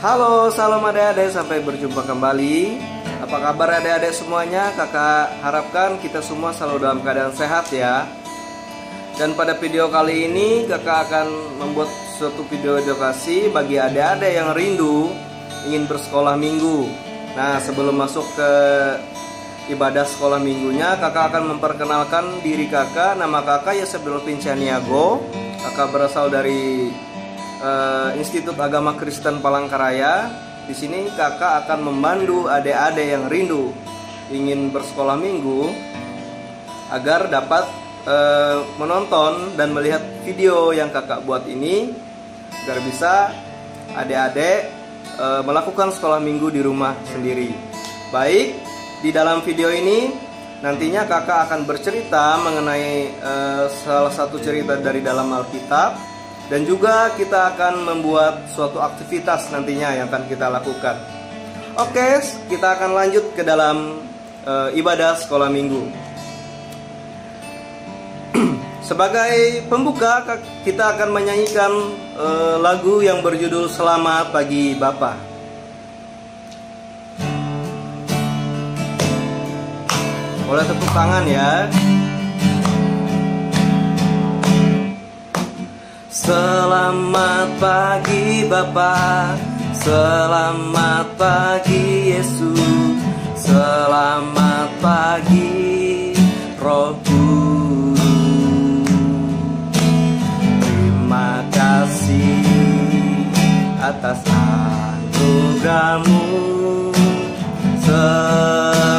Halo, salam adik-adik, sampai berjumpa kembali. Apa kabar adik-adik semuanya? Kakak harapkan kita semua selalu dalam keadaan sehat ya. Dan pada video kali ini kakak akan membuat suatu video edukasi bagi adik-adik yang rindu ingin bersekolah minggu. Nah, sebelum masuk ke ibadah sekolah minggunya, kakak akan memperkenalkan diri kakak. Nama kakak Yosef Delvin Caniago. Kakak berasal dari Institut Agama Kristen Palangkaraya. Di sini kakak akan membantu adik-adik yang rindu ingin bersekolah minggu agar dapat menonton dan melihat video yang kakak buat ini, agar bisa adik-adik melakukan sekolah minggu di rumah sendiri. Baik, di dalam video ini nantinya kakak akan bercerita mengenai salah satu cerita dari dalam Alkitab. Dan juga kita akan membuat suatu aktivitas nantinya yang akan kita lakukan. Oke, kita akan lanjut ke dalam ibadah sekolah minggu. Sebagai pembuka, kita akan menyanyikan lagu yang berjudul Selamat Pagi Bapa. Boleh tepuk tangan ya. Selamat pagi Bapa, selamat pagi Yesus, selamat pagi Roh Kudus. Terima kasih atas anugerah-Mu, semalam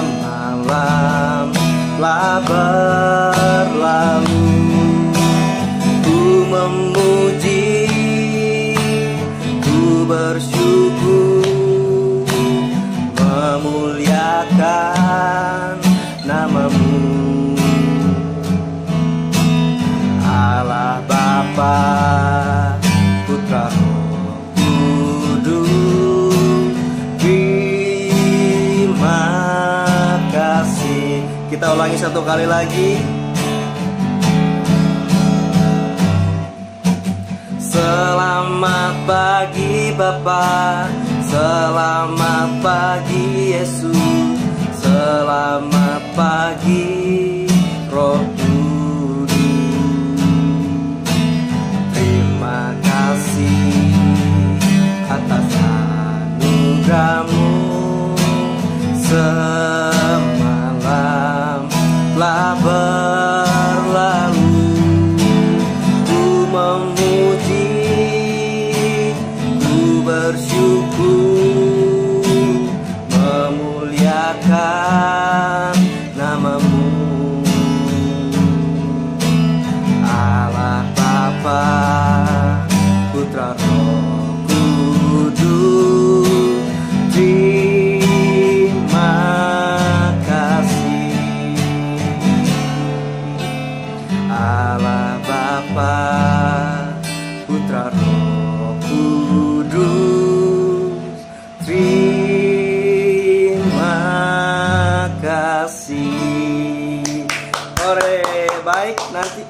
telah berlalu. Ku memuji, ku bersyukur, memuliakan nama-Mu, Allah Bapa, Putra Roh Kudus. Terima kasih. Kita ulangi satu kali lagi. Selamat pagi Bapa, selamat pagi Yesus, selamat pagi Roh Kudus. Terima kasih atas anugerah-Mu, semalam telah berlalu. Ku memuji, bersyukur, memuliakan nama-Mu, Allah Bapa, Putra Roh Kudus. Terima kasih, Allah Bapa, Putra Roh Kudus. Terima kasih. Baik, nanti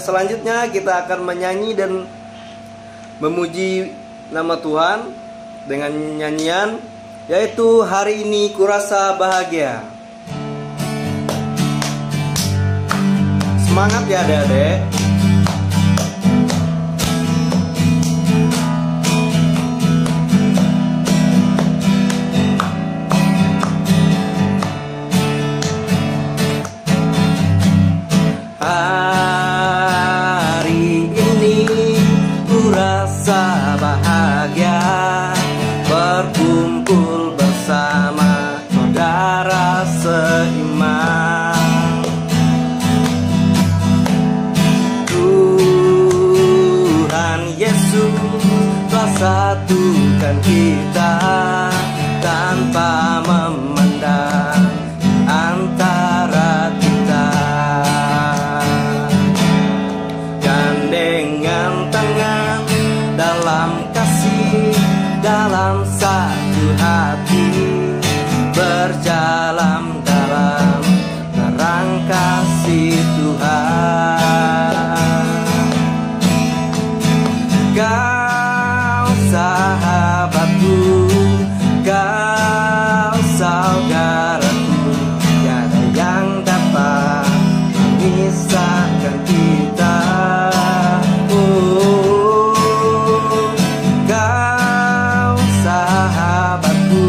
selanjutnya kita akan menyanyi dan memuji nama Tuhan dengan nyanyian yaitu Hari Ini Kurasa Bahagia. Semangat ya adik-adik. Hari ini ku rasa bahagia berkumpul bersama saudara seiman. Tuhan Yesus telah satukan kita tanpa memandang antara kita. Dalam satu hati berjalan dalam terang kasih Tuhan. Kau sahabatku, saudaraku, tiada yang dapat memisahkan kita. Kau sahabatku,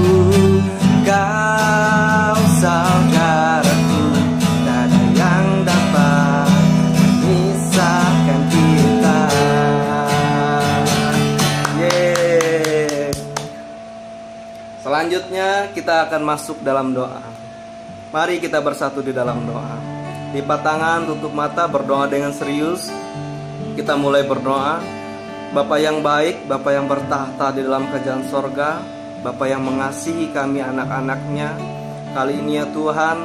kau saudaraku, tiada yang dapat memisahkan kita. Yeay. Selanjutnya kita akan masuk dalam doa. Mari kita bersatu di dalam doa. Lipat tangan, tutup mata, berdoa dengan serius. Kita mulai berdoa. Bapa yang baik, Bapa yang bertahta di dalam kerajaan sorga, Bapa yang mengasihi kami anak-anaknya. Kali ini ya Tuhan,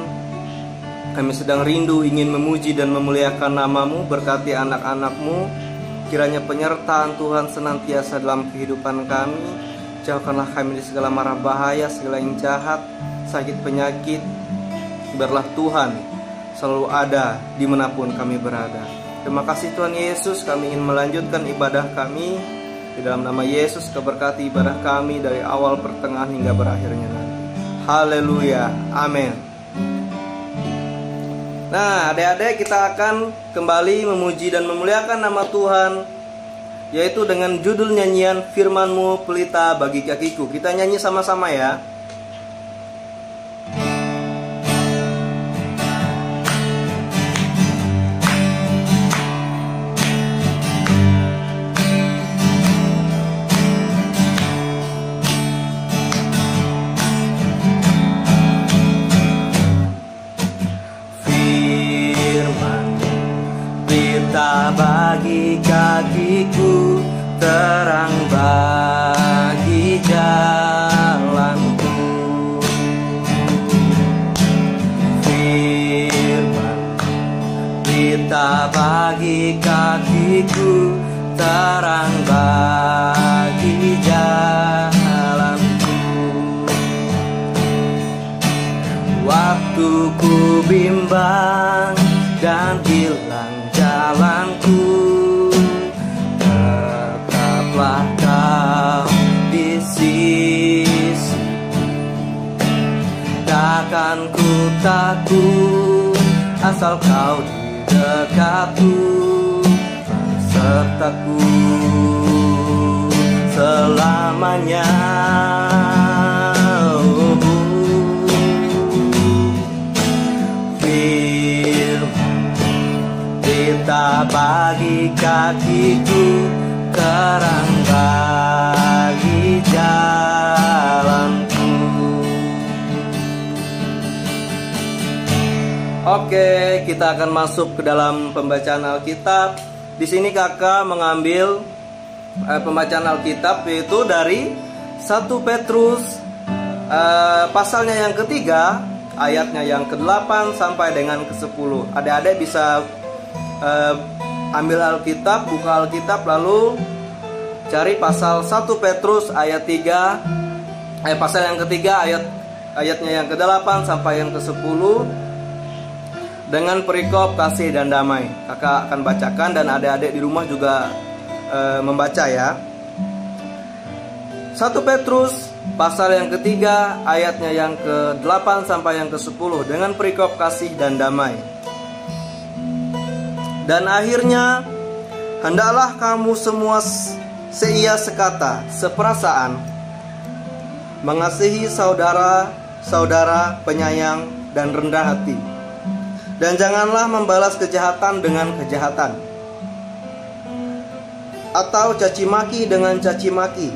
kami sedang rindu ingin memuji dan memuliakan nama-Mu. Berkati anak-anak-Mu, kiranya penyertaan Tuhan senantiasa dalam kehidupan kami. Jauhkanlah kami di segala mara bahaya, segala yang jahat, sakit penyakit. Biarlah Tuhan selalu ada dimanapun kami berada. Terima kasih Tuhan Yesus, kami ingin melanjutkan ibadah kami. Di dalam nama Yesus, keberkati ibadah kami dari awal, pertengahan, hingga berakhirnya nanti. Haleluya, amin. Nah, adik-adik, kita akan kembali memuji dan memuliakan nama Tuhan, yaitu dengan judul nyanyian Firman-Mu pelita bagi kakiku. Kita nyanyi sama-sama ya. Bagi kakiku, terang bagi jalanku. Firman kita bagi kakiku, terang bagi jalanku. Waktu ku bimbang dan hilang jalanku, tetaplah Kau di sisi. Takkan ku takut asal Kau di dekatku, sertaku selamanya. Kita bagi kakiku, terang bagi jalanku. Oke, kita akan masuk ke dalam pembacaan Alkitab. Di sini kakak mengambil pembacaan Alkitab, yaitu dari 1 Petrus pasalnya yang ketiga, ayatnya yang ke-8 sampai dengan ke-10. Adik-adik bisa ambil Alkitab, buka Alkitab, lalu cari pasal 1 Petrus ayat 3, pasal yang ketiga, ayatnya yang ke-8 sampai yang ke-10, dengan perikop kasih dan damai. Kakak akan bacakan dan adik-adik di rumah juga membaca ya. 1 Petrus pasal yang ketiga, ayatnya yang ke-8 sampai yang ke-10, dengan perikop kasih dan damai. Dan akhirnya, hendaklah kamu semua seia sekata, seperasaan, mengasihi saudara-saudara, penyayang dan rendah hati. Dan janganlah membalas kejahatan dengan kejahatan, atau caci maki dengan caci maki.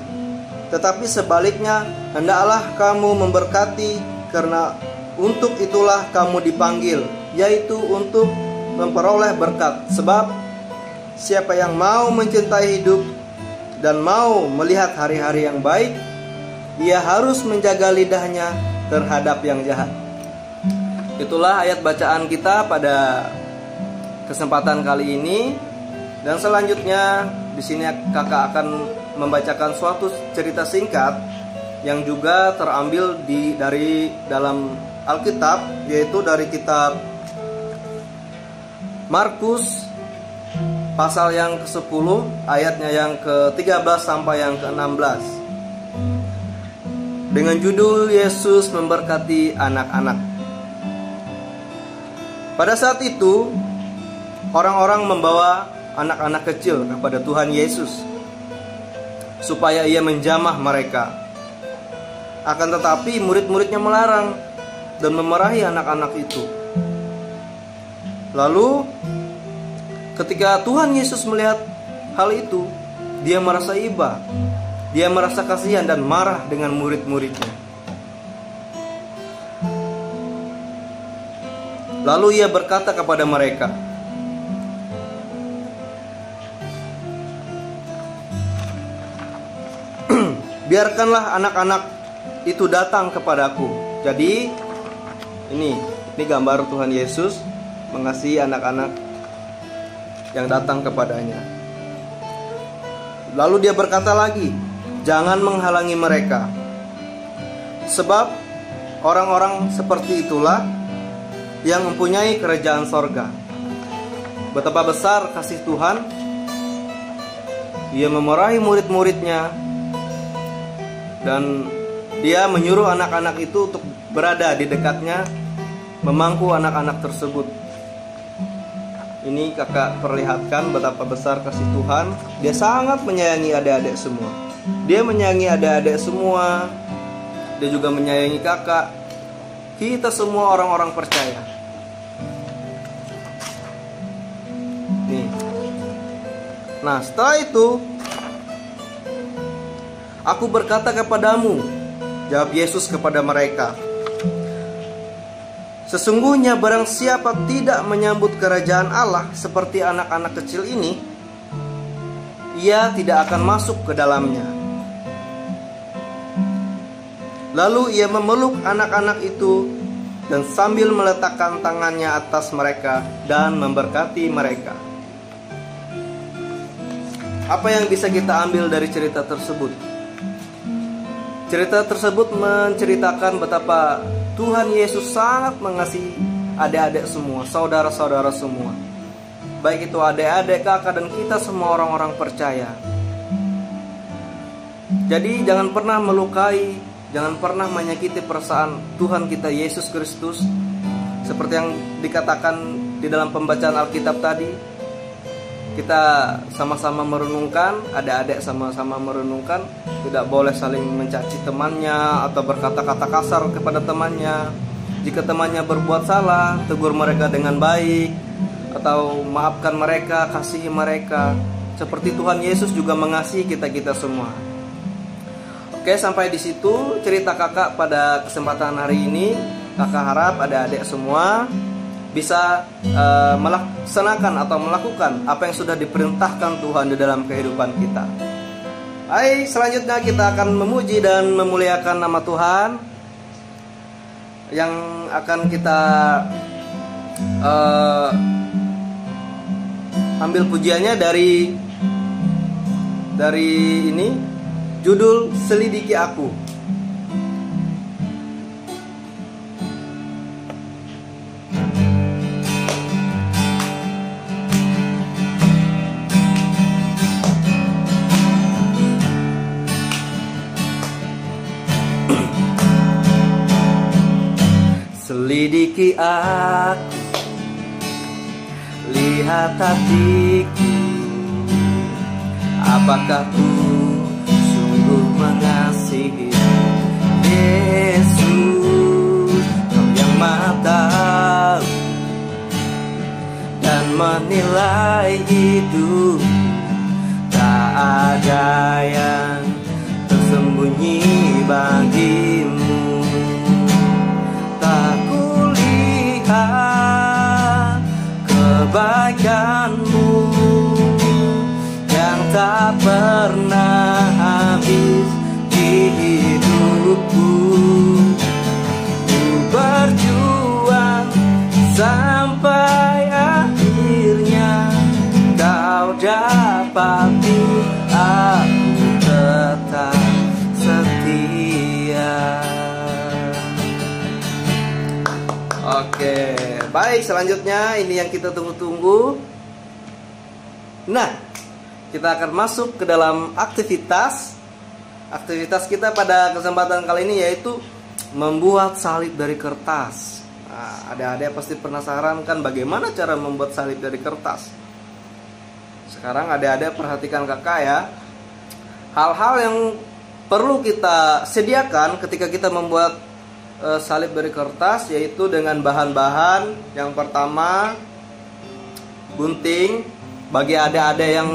Tetapi sebaliknya, hendaklah kamu memberkati, karena untuk itulah kamu dipanggil, yaitu untuk memperoleh berkat. Sebab siapa yang mau mencintai hidup dan mau melihat hari-hari yang baik, ia harus menjaga lidahnya terhadap yang jahat. Itulah ayat bacaan kita pada kesempatan kali ini. Dan selanjutnya di sini kakak akan membacakan suatu cerita singkat yang juga terambil dari dalam Alkitab, yaitu dari kitab Markus pasal yang ke-10, ayatnya yang ke-13 sampai yang ke-16. dengan judul Yesus Memberkati Anak-anak. Pada saat itu, orang-orang membawa anak-anak kecil kepada Tuhan Yesus supaya ia menjamah mereka. Akan tetapi murid-muridnya melarang dan memarahi anak-anak itu. Lalu ketika Tuhan Yesus melihat hal itu, dia merasa iba, dia merasa kasihan dan marah dengan murid-muridnya. Lalu ia berkata kepada mereka, biarkanlah anak-anak itu datang kepadaku. Jadi ini gambar Tuhan Yesus mengasihi anak-anak yang datang kepadanya. Lalu dia berkata lagi, jangan menghalangi mereka, sebab orang-orang seperti itulah yang mempunyai kerajaan sorga. Betapa besar kasih Tuhan, Ia memarahi murid-muridnya, dan dia menyuruh anak-anak itu untuk berada di dekatnya, memangku anak-anak tersebut. Ini kakak perlihatkan betapa besar kasih Tuhan. Dia sangat menyayangi adik-adik semua. Dia menyayangi adik-adik semua. Dia juga menyayangi kakak. Kita semua orang-orang percaya. Nih. Nah, setelah itu, aku berkata kepadamu, jawab Yesus kepada mereka, sesungguhnya barang siapa tidak menyambut kerajaan Allah seperti anak-anak kecil ini, ia tidak akan masuk ke dalamnya. Lalu ia memeluk anak-anak itu dan sambil meletakkan tangannya atas mereka dan memberkati mereka. Apa yang bisa kita ambil dari cerita tersebut? Cerita tersebut menceritakan betapa Tuhan Yesus sangat mengasihi adik-adik semua, saudara-saudara semua. Baik itu adik-adik, kakak, dan kita semua orang-orang percaya. Jadi jangan pernah melukai, jangan pernah menyakiti perasaan Tuhan kita Yesus Kristus. Seperti yang dikatakan di dalam pembacaan Alkitab tadi, kita sama-sama merenungkan, adik-adik sama-sama merenungkan, tidak boleh saling mencaci temannya atau berkata-kata kasar kepada temannya. Jika temannya berbuat salah, tegur mereka dengan baik, atau maafkan mereka, kasihi mereka, seperti Tuhan Yesus juga mengasihi kita semua. Oke, sampai di situ cerita kakak pada kesempatan hari ini. Kakak harap adik-adik semua bisa melaksanakan atau melakukan apa yang sudah diperintahkan Tuhan di dalam kehidupan kita. Hai, selanjutnya kita akan memuji dan memuliakan nama Tuhan. Yang akan kita ambil pujiannya dari ini, judul Selidiki Aku. Selidiki aku, lihat hatiku, apakah ku sungguh mengasihi Yesus? Kau yang Maha tahu dan menilai hidup, tak ada yang tersembunyi bagimu. Kebaikanmu yang tak pernah habis di hidupku. Ku berjuang sampai akhirnya kau dapati aku tetap setia. Oke, baik, selanjutnya ini yang kita tunggu-tunggu. Nah, kita akan masuk ke dalam aktivitas aktivitas kita pada kesempatan kali ini yaitu membuat salib dari kertas. Nah, adik-adik pasti penasaran kan bagaimana cara membuat salib dari kertas. Sekarang adik-adik perhatikan kakak ya. Hal-hal yang perlu kita sediakan ketika kita membuat salib dari kertas, yaitu dengan bahan-bahan. Yang pertama, gunting. Bagi adik-adik yang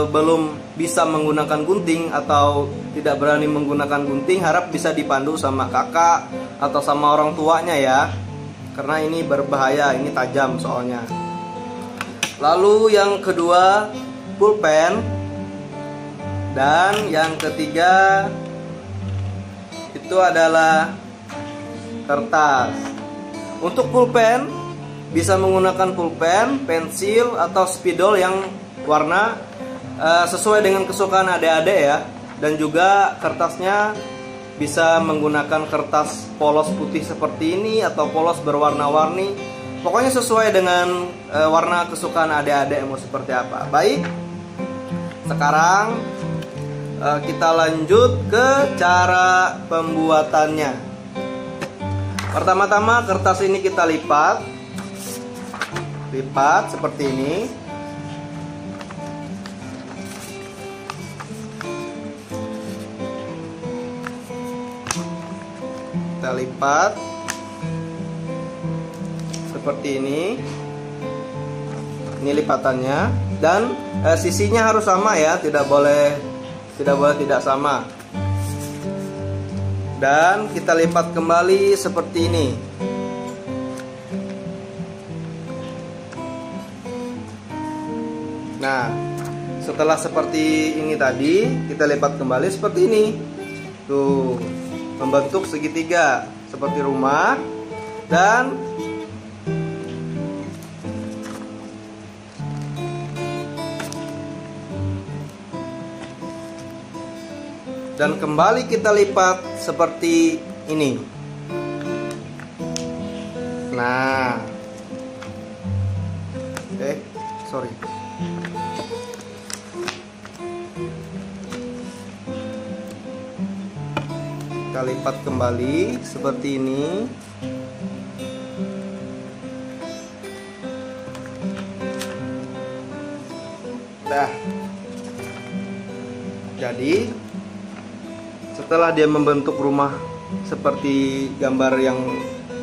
belum bisa menggunakan gunting atau tidak berani menggunakan gunting, harap bisa dipandu sama kakak atau sama orang tuanya ya, karena ini berbahaya, ini tajam soalnya. Lalu yang kedua, pulpen. Dan yang ketiga itu adalah kertas. Untuk pulpen bisa menggunakan pulpen, pensil atau spidol yang warna sesuai dengan kesukaan adik-adik ya. Dan juga kertasnya bisa menggunakan kertas polos putih seperti ini atau polos berwarna-warni. Pokoknya sesuai dengan warna kesukaan adik-adik mau seperti apa. Baik, sekarang kita lanjut ke cara pembuatannya. Pertama-tama kertas ini kita lipat seperti ini. Kita lipat seperti ini. Ini lipatannya, dan sisinya harus sama ya, tidak boleh tidak sama. Dan kita lipat kembali seperti ini. Nah, setelah seperti ini tadi, kita lipat kembali seperti ini. Tuh, membentuk segitiga seperti rumah. Dan kembali kita lipat seperti ini. Nah, sorry. Kita lipat kembali seperti ini. Nah, jadi setelah dia membentuk rumah seperti gambar yang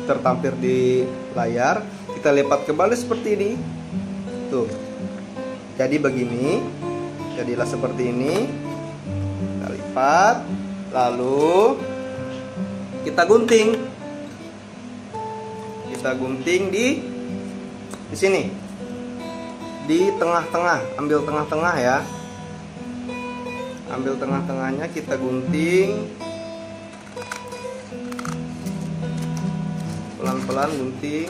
tertampil di layar, kita lipat kembali seperti ini. Tuh. Jadi begini. Jadilah seperti ini. Kita lipat, lalu kita gunting. Kita gunting di sini. Di tengah-tengah, ambil tengah-tengah ya. Ambil tengah-tengahnya, kita gunting pelan-pelan, gunting.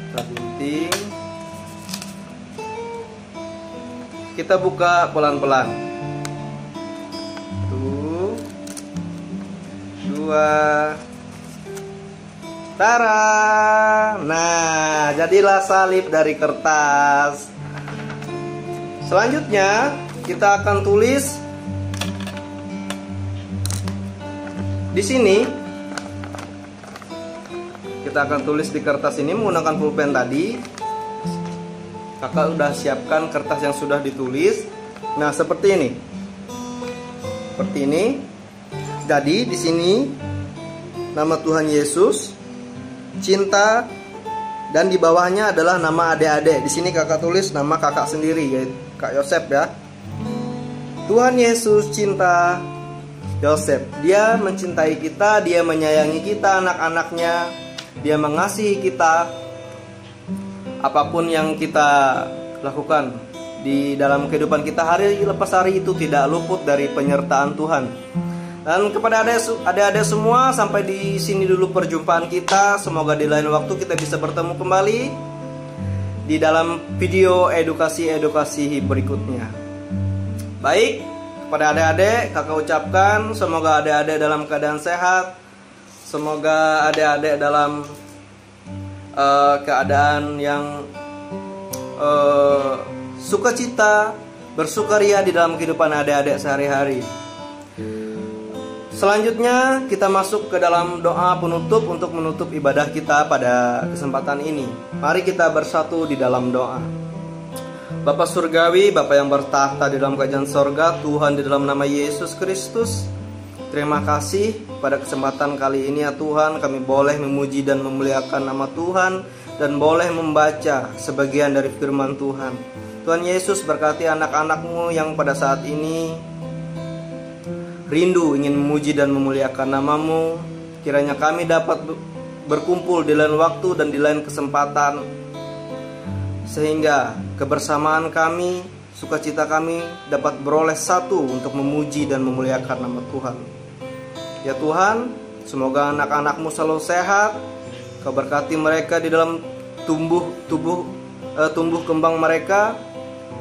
Kita gunting, kita buka pelan-pelan. 1, 2, tara. Nah, jadilah salib dari kertas. Selanjutnya kita akan tulis di sini. Kita akan tulis di kertas ini menggunakan pulpen tadi. Kakak udah siapkan kertas yang sudah ditulis. Nah, seperti ini. Seperti ini. Jadi di sini nama Tuhan Yesus, cinta, dan di bawahnya adalah nama adik-adik. Di sini kakak tulis nama kakak sendiri, yaitu Kak Yosef ya. Tuhan Yesus cinta Yosef. Dia mencintai kita, dia menyayangi kita anak-anaknya, dia mengasihi kita. Apapun yang kita lakukan di dalam kehidupan kita hari lepas hari itu tidak luput dari penyertaan Tuhan. Dan kepada adik-adik semua, sampai di sini dulu perjumpaan kita. Semoga di lain waktu kita bisa bertemu kembali di dalam video edukasi berikutnya. Baik, kepada adik-adik kakak ucapkan semoga adik-adik dalam keadaan sehat. Semoga adik-adik dalam keadaan yang sukacita, bersukaria di dalam kehidupan adik-adik sehari-hari. Selanjutnya kita masuk ke dalam doa penutup untuk menutup ibadah kita pada kesempatan ini. Mari kita bersatu di dalam doa. Bapa Surgawi, Bapa yang bertahta di dalam kerajaan sorga, Tuhan, di dalam nama Yesus Kristus, terima kasih pada kesempatan kali ini ya Tuhan, kami boleh memuji dan memuliakan nama Tuhan dan boleh membaca sebagian dari firman Tuhan. Tuhan Yesus, berkati anak-anak-Mu yang pada saat ini rindu ingin memuji dan memuliakan nama-Mu. Kiranya kami dapat berkumpul di lain waktu dan di lain kesempatan, sehingga kebersamaan kami, sukacita kami dapat beroleh satu untuk memuji dan memuliakan nama Tuhan. Ya Tuhan, semoga anak-anak-Mu selalu sehat. Kau berkati mereka di dalam tumbuh kembang mereka.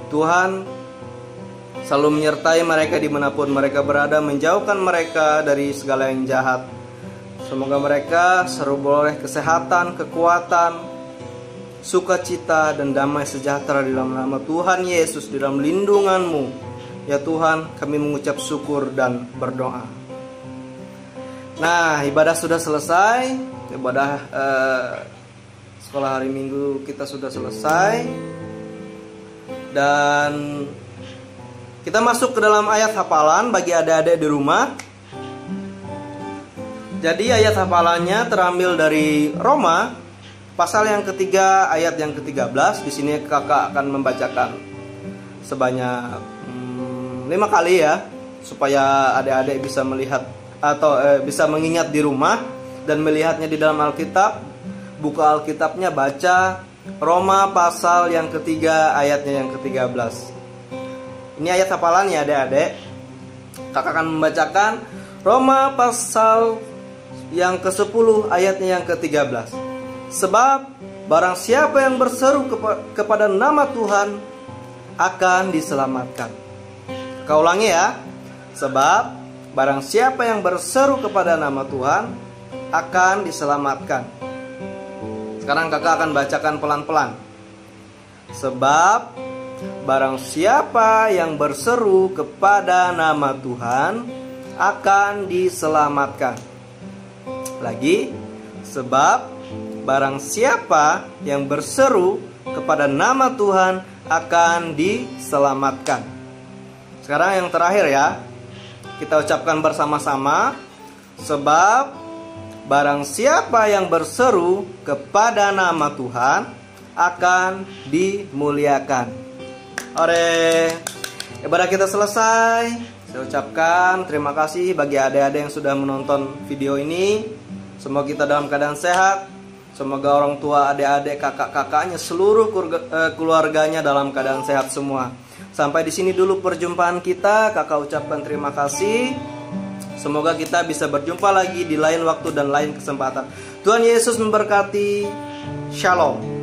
Tuhan, selalu menyertai mereka dimanapun mereka berada, menjauhkan mereka dari segala yang jahat. Semoga mereka selalu beroleh kesehatan, kekuatan, sukacita, dan damai sejahtera di dalam nama Tuhan Yesus, di dalam lindungan-Mu. Ya Tuhan, kami mengucap syukur dan berdoa. Nah, ibadah sudah selesai. Ibadah sekolah hari Minggu kita sudah selesai. Dan kita masuk ke dalam ayat hafalan bagi adik-adik di rumah. Jadi ayat hafalannya terambil dari Roma pasal yang ketiga ayat yang ke-13. Di sini kakak akan membacakan sebanyak 5 kali ya, supaya adik-adik bisa melihat atau bisa mengingat di rumah dan melihatnya di dalam Alkitab. Buka Alkitabnya, baca Roma pasal yang ketiga ayatnya yang ke-13. Ini ayat hafalannya adik-adik. Kakak akan membacakan Roma pasal yang ke-10 ayatnya yang ke-13. Sebab barang siapa yang berseru kepada nama Tuhan akan diselamatkan. Kau ulangi ya. Sebab barang siapa yang berseru kepada nama Tuhan akan diselamatkan. Sekarang kakak akan bacakan pelan-pelan. Sebab barang siapa yang berseru kepada nama Tuhan akan diselamatkan. Lagi, sebab barang siapa yang berseru kepada nama Tuhan akan diselamatkan. Sekarang yang terakhir ya, kita ucapkan bersama-sama. Sebab barang siapa yang berseru kepada nama Tuhan akan dimuliakan. Ore, ibadah kita selesai. Saya ucapkan terima kasih bagi adik-adik yang sudah menonton video ini. Semoga kita dalam keadaan sehat. Semoga orang tua, adik-adik, kakak-kakaknya, seluruh keluarganya dalam keadaan sehat semua. Sampai di sini dulu perjumpaan kita. Kakak ucapkan terima kasih. Semoga kita bisa berjumpa lagi di lain waktu dan lain kesempatan. Tuhan Yesus memberkati. Shalom.